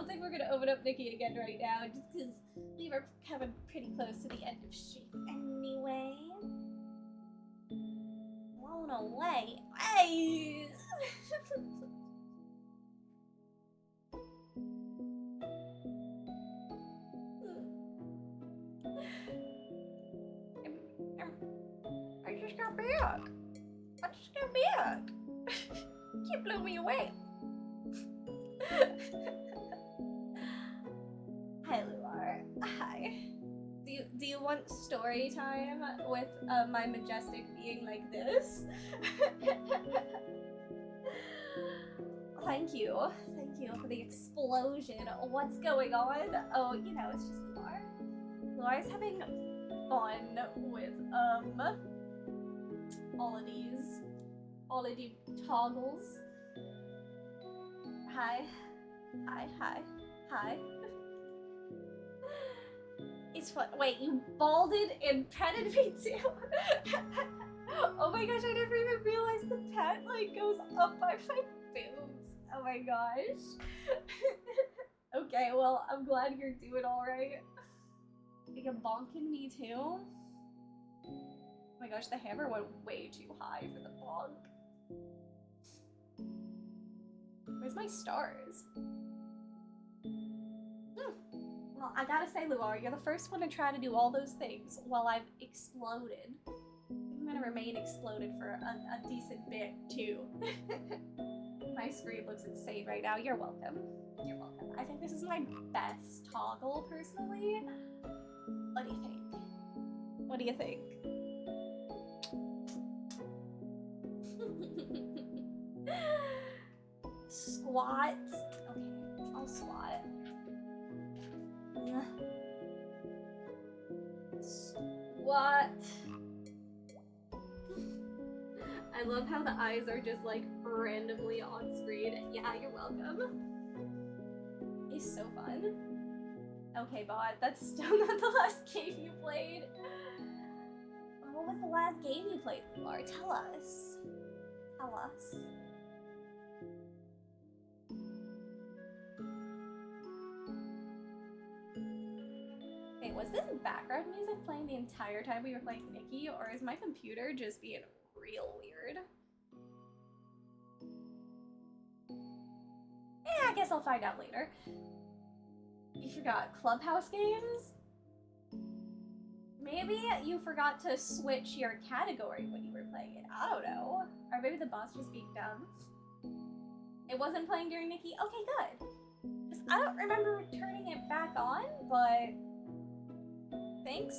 don't think we're gonna open up Nikki again right now, just because we were coming pretty close to the end of stream anyway. Blown away. Hey! I just got back. You blew me away. Hi, Luar. Hi. Do you want story time with my majestic being like this? Thank you for the explosion. What's going on? Oh, you know, it's just Luar. Luar's having fun with all of these toggles. Hi. It's fun. Wait, you balded and petted me too? Oh my gosh, I never even realized the pet like goes up by my boobs. Oh my gosh. Okay, well, I'm glad you're doing alright. You're bonking me too? Oh my gosh, the hammer went way too high for the bonk. Where's my stars? Well, I gotta say, Luar, you're the first one to try to do all those things while I've exploded. I'm gonna remain exploded for a decent bit, too. My screen looks insane right now. You're welcome. You're welcome. I think this is my best toggle, personally. What do you think? What do you think? Squat. Okay, I'll squat. Squat. I love how the eyes are just like randomly on screen. Yeah, you're welcome. It's so fun. Okay, bot, that's still not the last game you played. What was the last game you played, Luar? Tell us. Tell us. Wait, was this background music playing the entire time we were playing Nikki, or is my computer just being real weird? Yeah, I guess I'll find out later. You forgot Clubhouse games? Maybe you forgot to switch your category when you were playing it. I don't know. Or maybe the boss just being dumb. It wasn't playing during Nikki? Okay, good. Because I don't remember turning it back on, but thanks,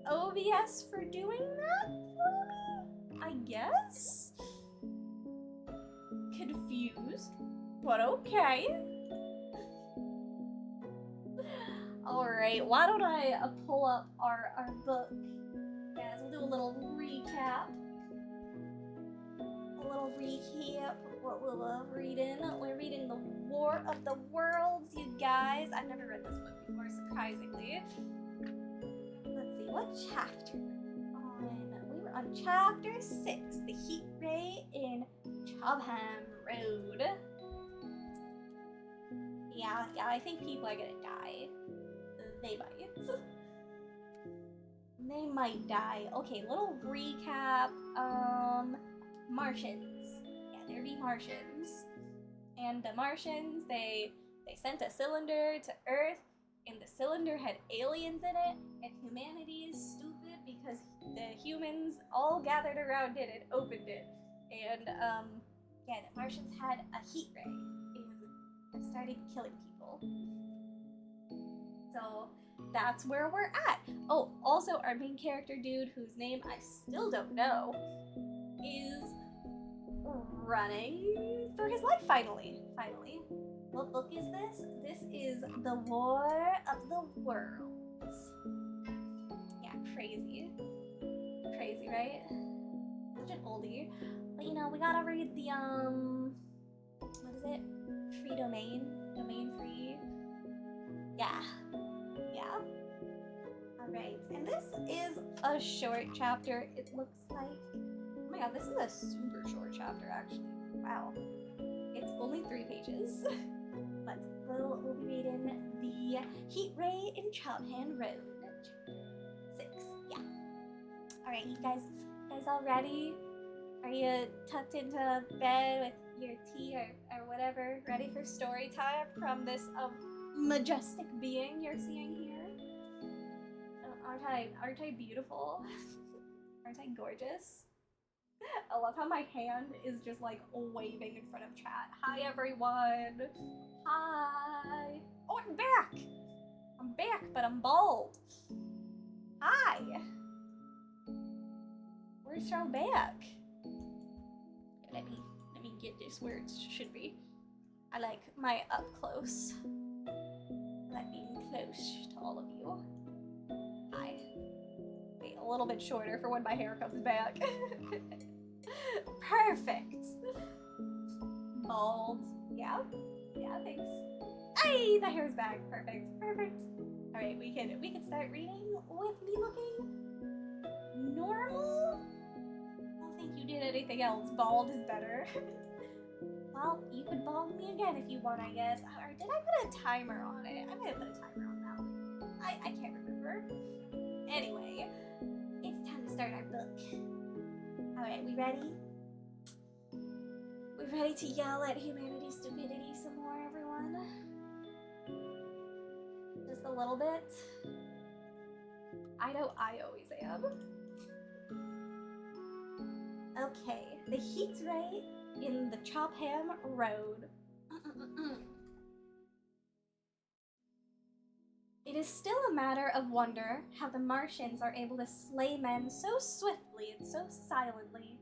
OBS, for doing that for me, I guess? Confused, but okay. Alright, why don't I pull up our book? Guys, we'll do a little recap. What we're reading. We're reading The War of the Worlds, you guys. I've never read this book before, surprisingly. Let's see, what chapter we were on chapter 6, The Heat Ray in Chobham Road. Yeah, I think people are gonna die. They might. They might die. Okay, little recap. Martians. Yeah, there'd be Martians. And the Martians, they sent a cylinder to Earth, and the cylinder had aliens in it, and humanity is stupid because the humans all gathered around it and opened it. And, yeah, the Martians had a heat ray and started killing people. So that's where we're at. Oh, also our main character dude, whose name I still don't know, is running for his life finally. What book is this? This is The War of the Worlds. Yeah, crazy. Crazy, right? Such an oldie. But you know, we gotta read the, what is it? Free domain? Domain free? Yeah. Alright, and this is a short chapter, it looks like. Oh my god, this is a super short chapter, actually. Wow. It's only 3 pages. we'll be reading the Heat Ray in Chobhan Road. 6, yeah. Alright, you guys all ready? Are you tucked into bed with your tea or whatever, ready for story time from this majestic being you're seeing here? Aren't I beautiful? Aren't I gorgeous? I love how my hand is just like waving in front of chat. Hi everyone! Hi! Oh, I'm back! I'm back, but I'm bald. Hi! We're so back. Let me get this where it should be. I like my up close. I like being close to all of you. Hi. Wait, a little bit shorter for when my hair comes back. Perfect. Bald. Yeah, thanks. Hey, the hair's back. Perfect. All right, we can start reading with me looking normal. I don't think you did anything else. Bald is better. Well, you could bald me again if you want, I guess. Or did I put a timer on it? I might have put a timer on that one. I can't remember. Anyway, it's time to start our book. Alright, we ready? We ready to yell at humanity's stupidity some more, everyone? Just a little bit? I know I always am. Okay, the Heat Ray in the Chopham Road. It is still a matter of wonder how the Martians are able to slay men so swiftly and so silently.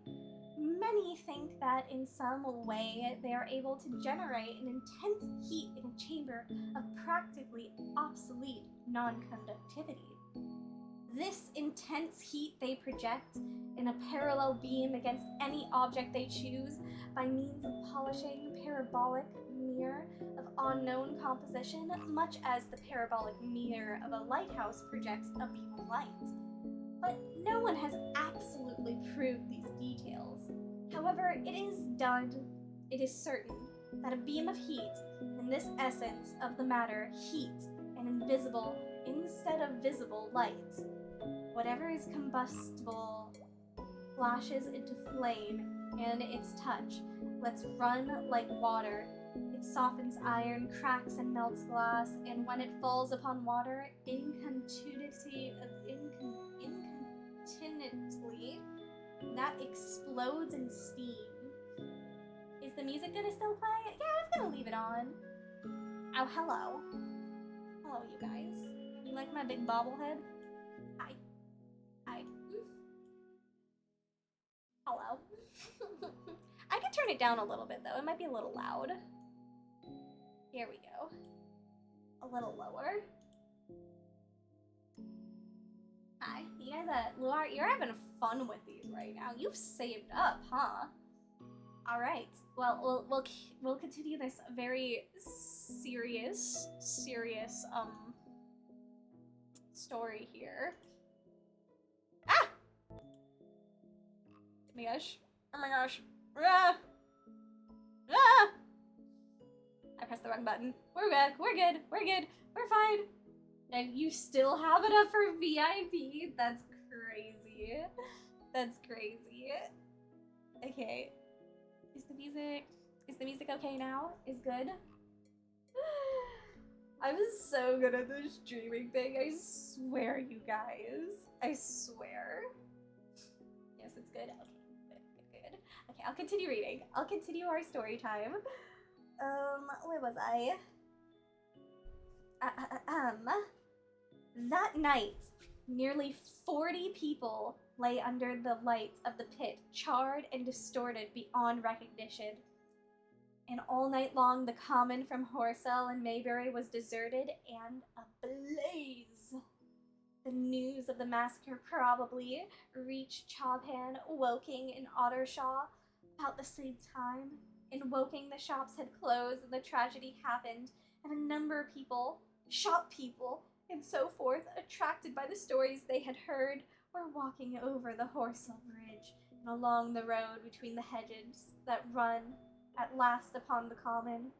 Many think that in some way they are able to generate an intense heat in a chamber of practically obsolete non-conductivity. This intense heat they project in a parallel beam against any object they choose by means of polishing a parabolic mirror of unknown composition, much as the parabolic mirror of a lighthouse projects a beam of light. But no one has absolutely proved these details. However, it is certain that a beam of heat, in this essence of the matter, heat and invisible instead of visible light, whatever is combustible flashes into flame, and its touch lets run like water. It softens iron, cracks and melts glass, and when it falls upon water, incontinently, that explodes in steam. Is the music gonna still play? Yeah, I was gonna leave it on. Oh, hello. Hello, you guys. You like my big bobblehead? Hi. Hello. I could turn it down a little bit though. It might be a little loud. Here we go. A little lower. Hi. You guys, you're having fun with these right now. You've saved up, huh? All right. Well, we'll continue this very serious story here. Ah! Oh my gosh. Oh my gosh. Ah! Ah! I pressed the wrong button. We're good. We're fine. And you still have enough for VIP? That's crazy. Okay. Is the music okay now? Is good? I'm so good at this streaming thing. I swear, you guys. I swear. Yes, it's good. Okay, good. Okay, I'll continue reading. I'll continue our story time. Where was I? That night, nearly 40 people lay under the lights of the pit, charred and distorted beyond recognition. And all night long, the common from Horsell and Maybury was deserted and ablaze. The news of the massacre probably reached Chobhan, Woking, and Ottershaw about the same time. In Woking, the shops had closed and the tragedy happened, and a number of people, shop people, and so forth, attracted by the stories they had heard, were walking over the Horsell Bridge and along the road between the hedges that run at last upon the common.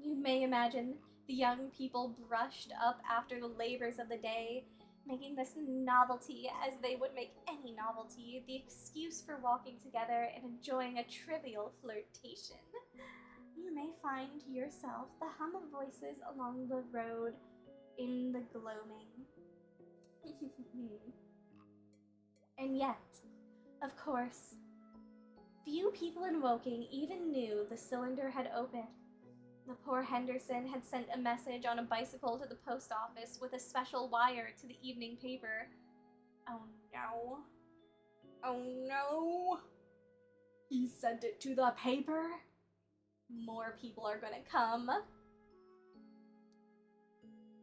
You may imagine the young people brushed up after the labors of the day, making this novelty, as they would make any novelty, the excuse for walking together and enjoying a trivial flirtation. You may find to yourself the hum of voices along the road in the gloaming. And yet, of course, few people in Woking even knew the cylinder had opened. The poor Henderson had sent a message on a bicycle to the post office with a special wire to the evening paper. Oh no. Oh no. He sent it to the paper? More people are gonna come.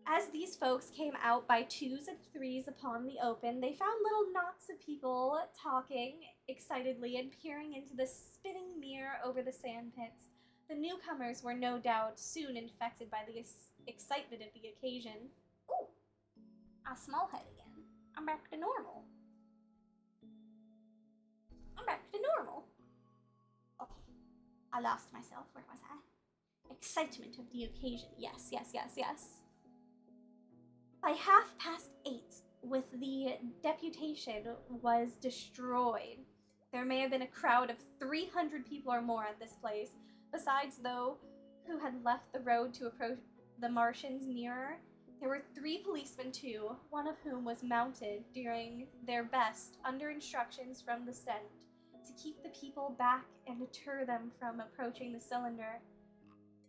As these folks came out by twos and threes upon the open, they found little knots of people talking excitedly and peering into the spinning mirror over the sandpits. The newcomers were no doubt soon infected by the excitement of the occasion. Ooh, a small head again. I'm back to normal. Okay, I lost myself. Where was I? Excitement of the occasion. Yes. By 8:30, with the deputation was destroyed. There may have been a crowd of 300 people or more at this place, besides those who had left the road to approach the Martians nearer. There were 3 policemen too, one of whom was mounted, doing their best, under instructions from the Senate, to keep the people back and deter them from approaching the cylinder.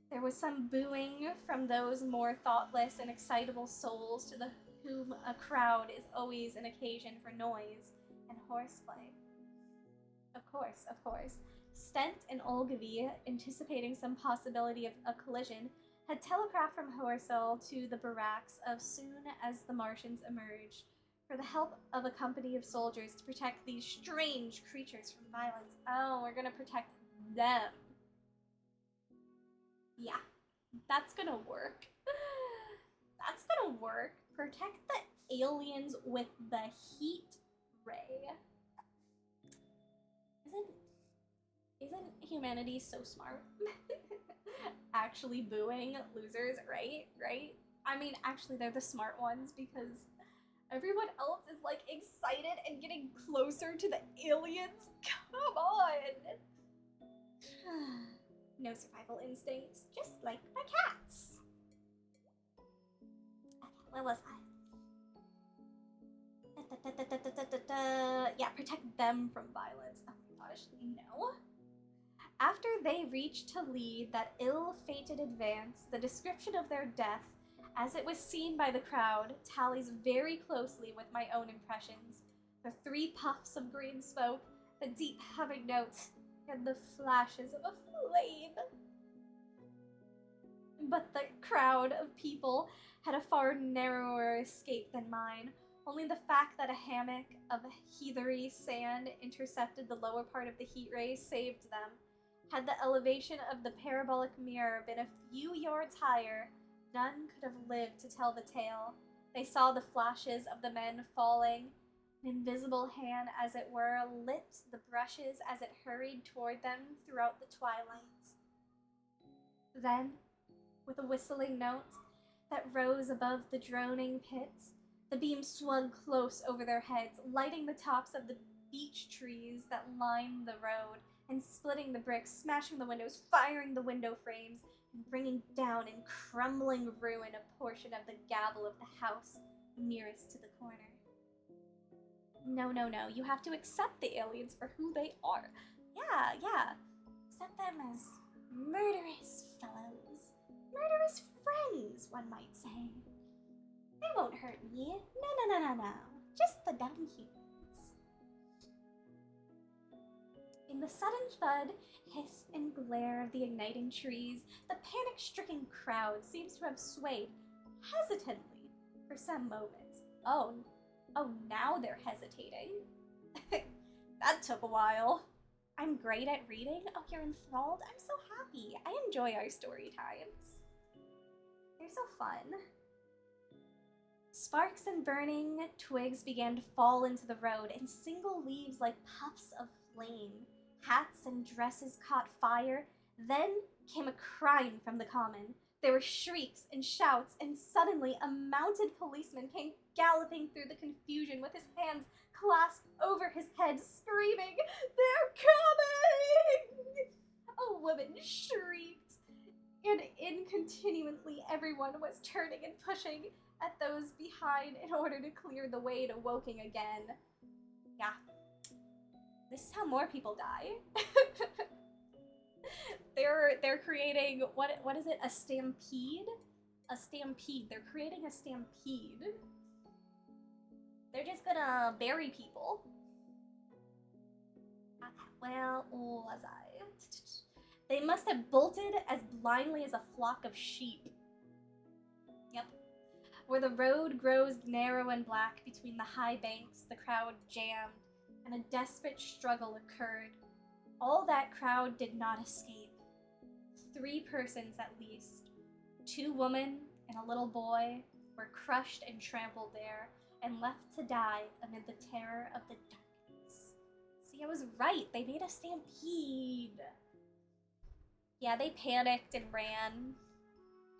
There was some booing from those more thoughtless and excitable souls to whom a crowd is always an occasion for noise and horseplay. Of course. Stent and Olgavy, anticipating some possibility of a collision, had telegraphed from Horsell to the barracks as soon as the Martians emerged, for the help of a company of soldiers to protect these strange creatures from violence. Oh, we're gonna protect them. Yeah, that's gonna work. Protect the aliens with the heat ray. Isn't humanity so smart? Actually booing losers, right? I mean, actually they're the smart ones because everyone else is like excited and getting closer to the aliens. Come on! No survival instincts, just like my cats. Okay, where was I? Yeah, protect them from violence. Oh my gosh, no. After they reached to lead that ill-fated advance, the description of their death, as it was seen by the crowd, tallies very closely with my own impressions. The 3 puffs of green smoke, the deep humming notes, and the flashes of a flame. But the crowd of people had a far narrower escape than mine. Only the fact that a hammock of heathery sand intercepted the lower part of the heat rays saved them. Had the elevation of the parabolic mirror been a few yards higher, none could have lived to tell the tale. They saw the flashes of the men falling. An invisible hand, as it were, lit the brushes as it hurried toward them throughout the twilight. Then, with a whistling note that rose above the droning pit, the beam swung close over their heads, lighting the tops of the beech trees that lined the road, and splitting the bricks, smashing the windows, firing the window frames, and bringing down in crumbling ruin a portion of the gable of the house nearest to the corner. No, you have to accept the aliens for who they are. Yeah. Accept them as murderous fellows. Murderous friends, one might say. They won't hurt me. No. Just the dumb humans. In the sudden thud, hiss, and glare of the igniting trees, the panic-stricken crowd seems to have swayed hesitantly for some moments. Oh, now they're hesitating. That took a while. I'm great at reading. Oh, you're enthralled? I'm so happy. I enjoy our story times. They're so fun. Sparks and burning twigs began to fall into the road, and single leaves like puffs of flame. Hats and dresses caught fire, Then came a crying from the common. There were shrieks and shouts, and suddenly a mounted policeman came galloping through the confusion with his hands clasped over his head, screaming, "They're coming!" A woman shrieked, and incontinually everyone was turning and pushing at those behind in order to clear the way to Woking again. Yeah. This is how more people die. They're creating what is it? A stampede? A stampede. They're creating a stampede. They're just gonna bury people. Well, was I? They must have bolted as blindly as a flock of sheep. Yep. Where the road grows narrow and black between the high banks, the crowd jammed, and a desperate struggle occurred. All that crowd did not escape. 3 persons at least, 2 women and a little boy, were crushed and trampled there, and left to die amid the terror of the darkness. See, I was right. They made a stampede. Yeah, they panicked and ran.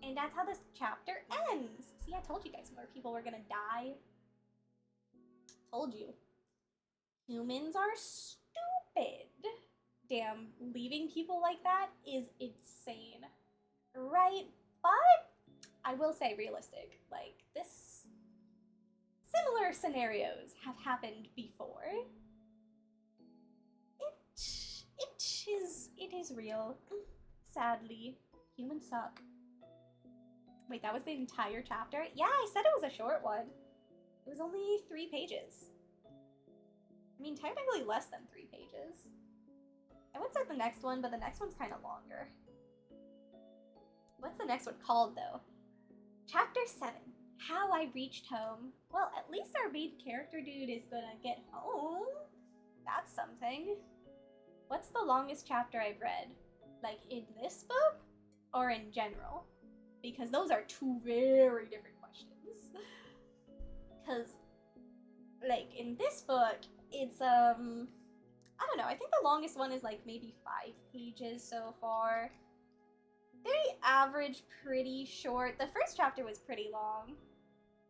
And that's how this chapter ends. See, I told you guys more people were gonna die. Told you. Humans are stupid. Damn, leaving people like that is insane. Right? But I will say realistic. Like, this... Similar scenarios have happened before. It is real. Sadly. Humans suck. Wait, that was the entire chapter? Yeah, I said it was a short one. It was only 3 pages. I mean, technically less than 3 pages. I would start the next one, but the next one's kind of longer. What's the next one called, though? Chapter 7. How I Reached Home. Well, at least our main character dude is gonna get home. That's something. What's the longest chapter I've read? Like, in this book? Or in general? Because those are 2 very different questions. Because, like, in this book, it's, I don't know, I think the longest one is, like, maybe 5 pages so far. Very average, pretty short. The first chapter was pretty long.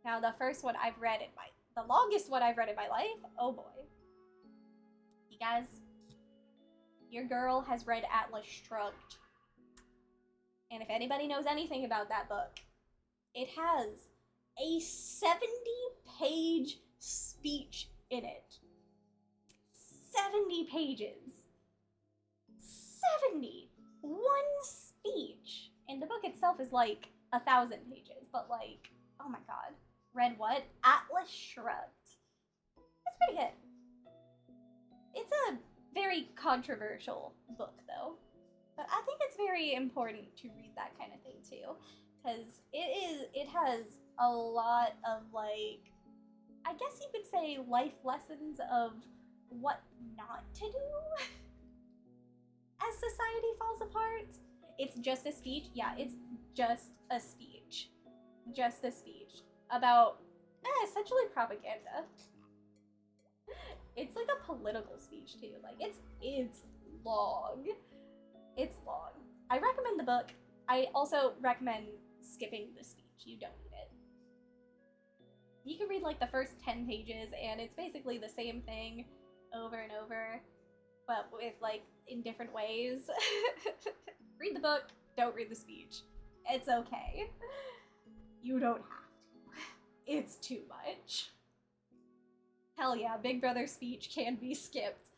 Now, the first one I've read in the longest one I've read in my life, oh boy. You guys, your girl has read Atlas Shrugged. And if anybody knows anything about that book, it has a 70-page speech in it. 70 pages. 70! One speech! And the book itself is like 1,000 pages, but like, oh my god. Read what? Atlas Shrugged. It's pretty good. It's a very controversial book, though. But I think it's very important to read that kind of thing, too. Because it has a lot of, like, I guess you could say life lessons of what not to do as society falls apart. It's just a speech? Yeah, it's just a speech. Just a speech. About, essentially propaganda. It's like a political speech, too. Like, it's long. It's long. I recommend the book. I also recommend skipping the speech. You don't need it. You can read like the first 10 pages and it's basically the same thing over and over, but with like in different ways. Read the book, don't read the speech. It's okay. You don't have to. It's too much. Hell yeah, Big Brother speech can be skipped.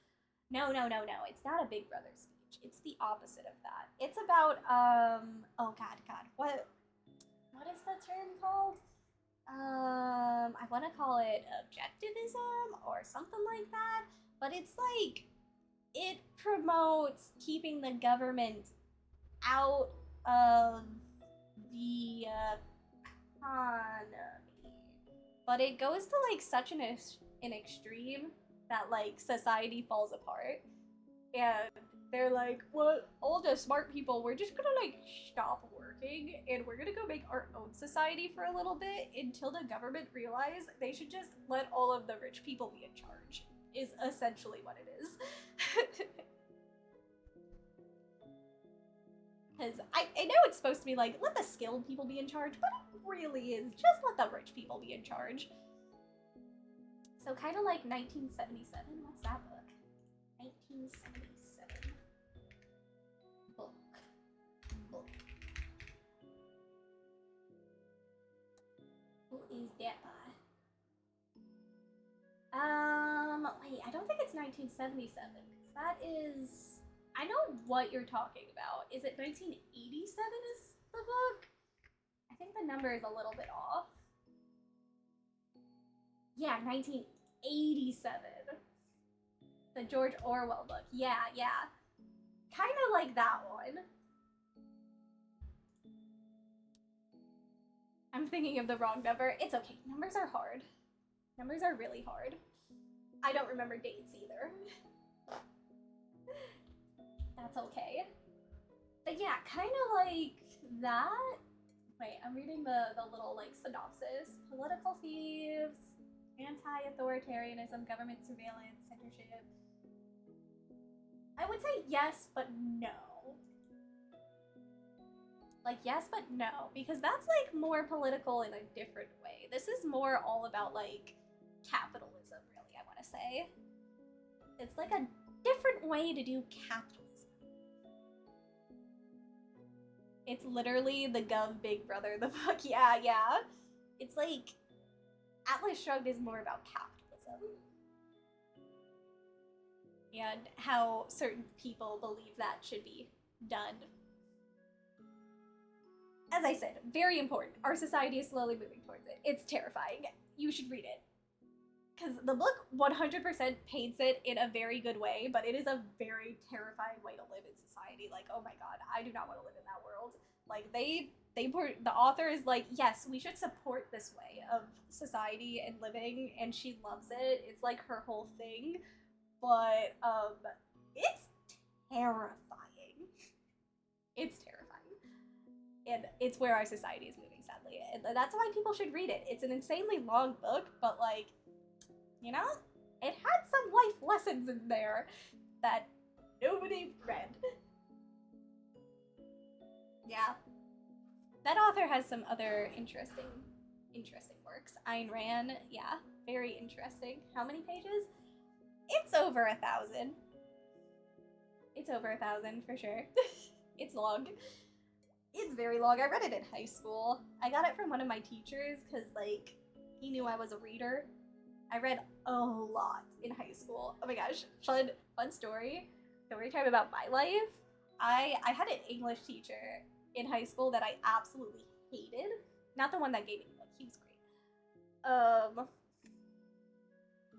No, it's not a Big Brother speech. It's the opposite of that. It's about, oh god, what is the term called? I want to call it objectivism or something like that, but it's like, it promotes keeping the government out of the economy, but it goes to like such an extreme that like society falls apart, and they're like, well, all the smart people, we're just gonna like stop working and we're gonna go make our own society for a little bit until the government realize they should just let all of the rich people be in charge, is essentially what it is. because I know it's supposed to be like, let the skilled people be in charge, but it really is just let the rich people be in charge. So kind of like 1977. What's that book? 1977. Book. Who is that by? Wait, I don't think it's 1977, because that is... I know what you're talking about. Is it 1987 is the book? I think the number is a little bit off. Yeah, 1987. The George Orwell book. Yeah. Kind of like that one. I'm thinking of the wrong number. It's okay. Numbers are hard. Numbers are really hard. I don't remember dates either. That's okay. But yeah, kind of like that. Wait, I'm reading the little like synopsis. Political thieves, anti-authoritarianism, government surveillance, censorship. I would say yes, but no. Like yes, but no, because that's like more political in a different way. This is more all about like capitalism, really, I want to say. It's like a different way to do capitalism. It's literally the Gov Big Brother, the book. Yeah. It's like Atlas Shrugged is more about capitalism. And how certain people believe that should be done. As I said, very important. Our society is slowly moving towards it. It's terrifying. You should read it. Because the book 100% paints it in a very good way, but it is a very terrifying way to live in society. Like, oh my god, I do not want to live in that world. Like, the author is like, yes, we should support this way of society and living, and she loves it. It's like her whole thing. But, it's terrifying. It's terrifying. And it's where our society is moving, sadly. And that's why people should read it. It's an insanely long book, but, like, you know, it had some life lessons in there that nobody read. Yeah. That author has some other interesting works. Ayn Rand, yeah, very interesting. How many pages? It's over 1,000. It's over 1,000 for sure. It's long. It's very long. I read it in high school. I got it from one of my teachers because, like, he knew I was a reader. I read a lot in high school. Oh my gosh, fun story. Story time about my life. I had an English teacher in high school that I absolutely hated. Not the one that gave me the book. He was great.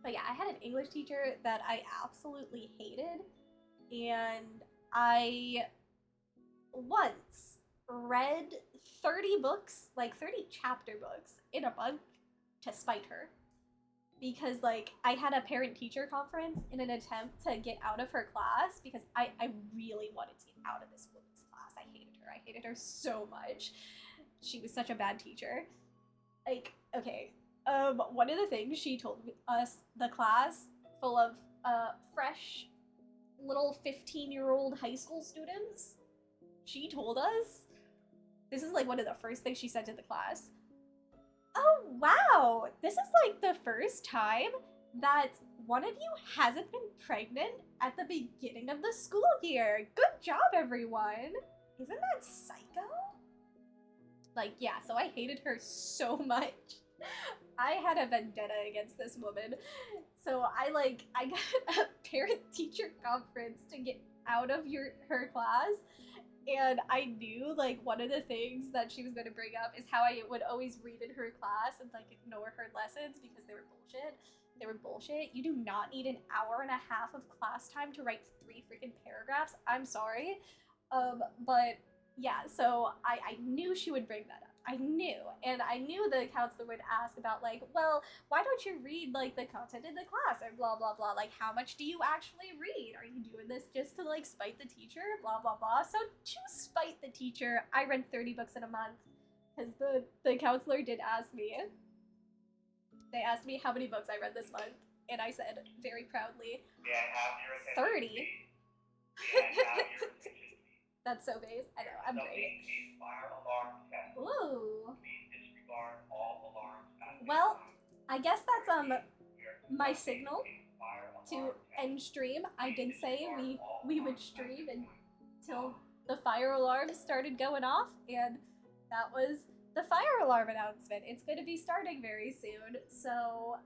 But yeah, I had an English teacher that I absolutely hated, and I once read 30 books, like 30 chapter books in a month to spite her. Because, like, I had a parent-teacher conference in an attempt to get out of her class because I really wanted to get out of this woman's class. I hated her. I hated her so much. She was such a bad teacher. Like, okay, one of the things she told us, the class full of fresh little 15-year-old high school students, she told us, this is like one of the first things she said to the class, oh wow, this is like the first time that one of you hasn't been pregnant at the beginning of the school year. Good job, everyone. Isn't that psycho? Like, yeah, so I hated her so much. I had a vendetta against this woman. So I got a parent-teacher conference to get out of her class. And I knew, like, one of the things that she was going to bring up is how I would always read in her class and, like, ignore her lessons because they were bullshit. They were bullshit. You do not need an hour and a half of class time to write 3 freaking paragraphs. I'm sorry. But, yeah, so I knew she would bring that up. I knew. And I knew the counselor would ask about, like, well, why don't you read, like, the content in the class? And blah, blah, blah. Like, how much do you actually read? Are you doing this just to, like, spite the teacher? Blah, blah, blah. So, to spite the teacher, I read 30 books in a month. Because the counselor did ask me. They asked me how many books I read this month. And I said, very proudly, 30. That's so base. I know, I'm great. Ooh. Well, I guess that's my signal to end stream. I did say we would stream until the fire alarm started going off, and that was the fire alarm announcement. It's going to be starting very soon. So,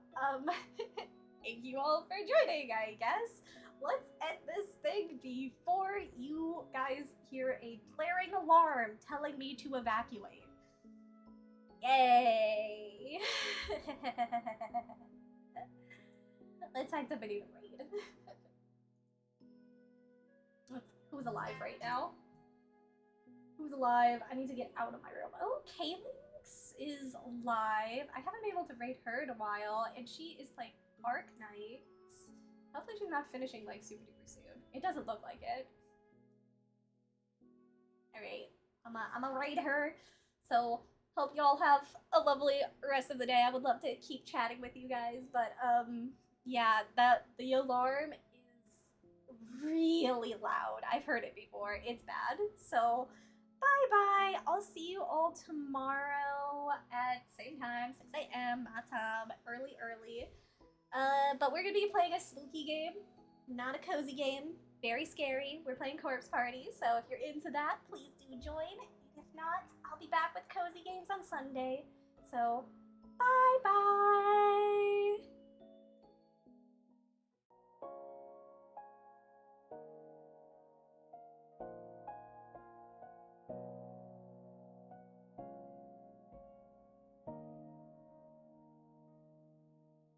thank you all for joining, I guess. Let's end this thing before you guys hear a blaring alarm telling me to evacuate. Yay! Let's find somebody to raid. Who's alive right now? Who's alive? I need to get out of my room. Oh, Kaylynx is alive. I haven't been able to raid her in a while, and she is like Arc Knights. Hopefully she's not finishing like super duper soon. It doesn't look like it. Alright, I'm gonna raid her. So hope y'all have a lovely rest of the day. I would love to keep chatting with you guys, but yeah, the alarm is really loud. I've heard it before. It's bad. So bye-bye. I'll see you all tomorrow at same time, 6 a.m. my time, early. But we're gonna be playing a spooky game, not a cozy game. Very scary. We're playing Corpse Party, so if you're into that, please do join. And if not, I'll be back with cozy games on Sunday. So, bye-bye!